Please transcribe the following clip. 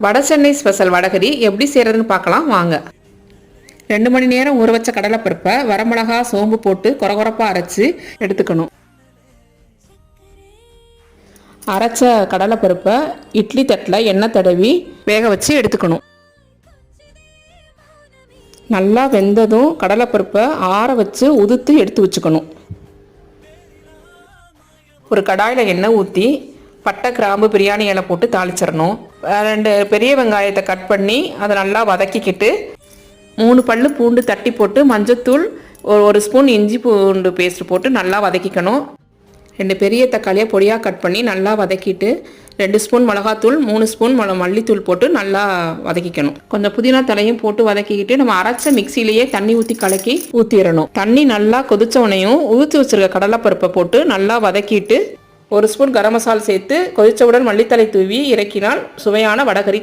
வட சென்னை ஸ்பெஷல் வடகரி எப்படி செய்கிறதுன்னு பார்க்கலாம் வாங்க. 2 மணி நேரம் ஊற வச்ச கடலைப்பருப்பை வரமிளகா சோம்பு போட்டு கொரகொரப்பாக அரைச்சி எடுத்துக்கணும். அரைச்ச கடலைப்பருப்பை இட்லி தட்டில் எண்ணெய் தடவி வேக வச்சு எடுத்துக்கணும். நல்லா வெந்ததும் கடலைப்பருப்பை ஆற வச்சு உதுத்து எடுத்து வச்சுக்கணும். ஒரு கடாயில் எண்ணெய் ஊற்றி பட்டை கிராம்பு பிரியாணி இலை போட்டு தாளிச்சிடணும். 2 பெரிய வெங்காயத்தை கட் பண்ணி அதை நல்லா வதக்கிக்கிட்டு 3 பல்லு பூண்டு தட்டி போட்டு மஞ்சத்தூள் 1 ஸ்பூன் இஞ்சி பூண்டு பேஸ்ட் போட்டு நல்லா வதக்கிக்கணும். 2 பெரிய தக்காளியை பொடியாக கட் பண்ணி நல்லா வதக்கிட்டு 2 ஸ்பூன் மிளகாத்தூள் 3 ஸ்பூன் மல்லித்தூள் போட்டு நல்லா வதக்கிக்கணும். கொஞ்சம் புதினா தலையும் போட்டு வதக்கிக்கிட்டு நம்ம அரைச்ச மிக்சியிலேயே தண்ணி ஊற்றி கலக்கி ஊற்றிடணும். தண்ணி நல்லா கொதிச்சவனையும் ஊற்றி வச்சிருக்க கடலைப்பருப்பை போட்டு நல்லா வதக்கிட்டு 1 ஸ்பூன் கரம் மசாலா சேர்த்து கொதிச்சவுடன் மல்லித்தலை தூவி இறக்கினால் சுவையான வடகரி